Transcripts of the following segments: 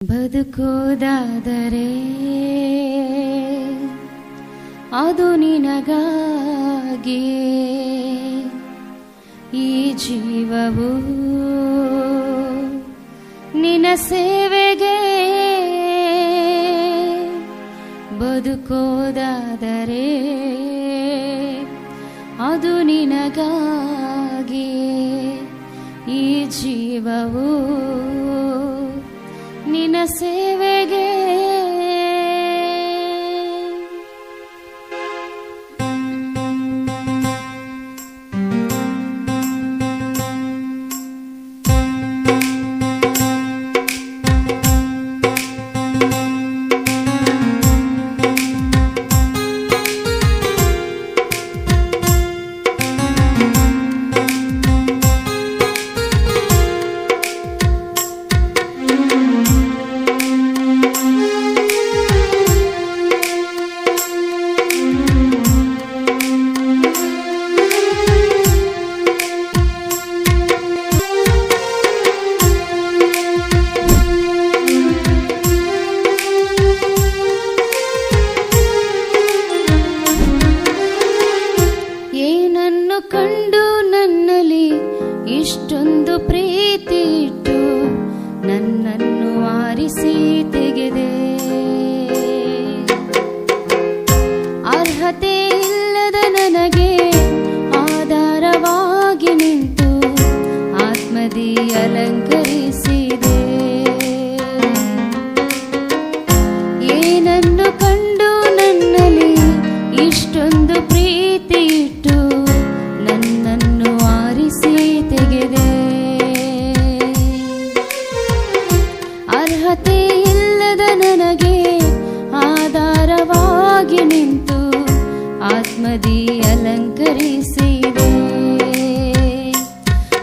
ಬದುಕೋದಾದರೆ ಅದು ನಿನಗಾಗಿ, ಈ ಜೀವವು ನಿನ್ನ ಸೇವೆಗೆ. ಬದುಕೋದಾದರೆ ಅದು ನಿನಗಾಗಿ, ಈ ಜೀವವು ನಿನ್ನ ಸೇವೆಗೆ. ಕಂಡು ನನ್ನಲ್ಲಿ ಇಷ್ಟೊಂದು ಪ್ರೀತಿ ಇಟ್ಟು ನನ್ನನ್ನು ಆರಿಸಿ ತೆಗೆದೆ. ಅರ್ಹತೆ ಇಲ್ಲದ ನನಗೆ ಆಧಾರವಾಗಿ ನಿಂತು ಆತ್ಮದಿ ಅಲಂಕರಿಸಿದೆ. ಏನನ್ನು ಕಂಡು ನನ್ನಲ್ಲಿ ಇಷ್ಟೊಂದು ಪ್ರೀತಿ ಇಟ್ಟು ನನ್ನನ್ನು ಆರಿಸಿ ತೆಗೆದೆ. ಅರ್ಹತೆ ಇಲ್ಲದ ನನಗೆ ಆಧಾರವಾಗಿ ನಿಂತು ಆತ್ಮದಿ ಅಲಂಕರಿಸಿದೆ.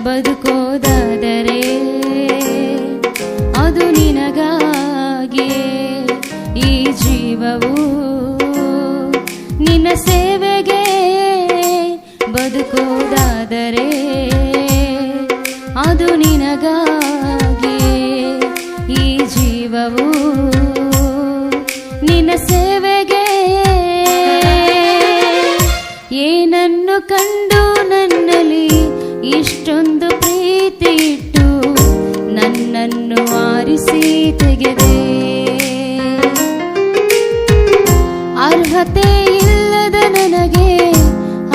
ಬದುಕೋದಾದರೆ ಅದು ನಿನಗಾಗಿ, ಈ ಜೀವವು ನಿನ್ನ ಸೇವೆಗೆ. ಬದುಕೋದಾದರೆ ಅದು ನಿನಗಾಗಿ, ಈ ಜೀವವು ನಿನ್ನ ಸೇವೆಗೆ. ಏನನ್ನು ಕಂಡು ನನ್ನಲ್ಲಿ ಇಷ್ಟೊಂದು ಪ್ರೀತಿ ಇಟ್ಟು ನನ್ನನ್ನು ಆರಿಸಿ ತೆಗೆದೆ. ಅರ್ಹತೆ ಇಲ್ಲದ ನನಗೆ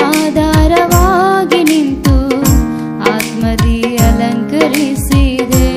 ಆಧಾರವಾಗಿ ನಿಂತು ಆತ್ಮದಿ ಅಲಂಕರಿಸಿದೆ.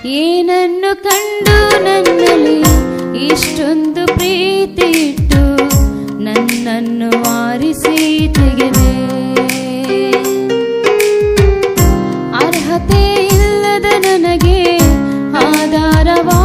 ಏನನ್ನು ಕಂಡು ನನ್ನಲ್ಲಿ ಇಷ್ಟೊಂದು ಪ್ರೀತಿ ಇಟ್ಟು ನನ್ನನ್ನು ಆರಿಸಿ ತೆಗೆದೆ. ಅರ್ಹತೆ ಇಲ್ಲದ ನನಗೆ ಆಧಾರವಾ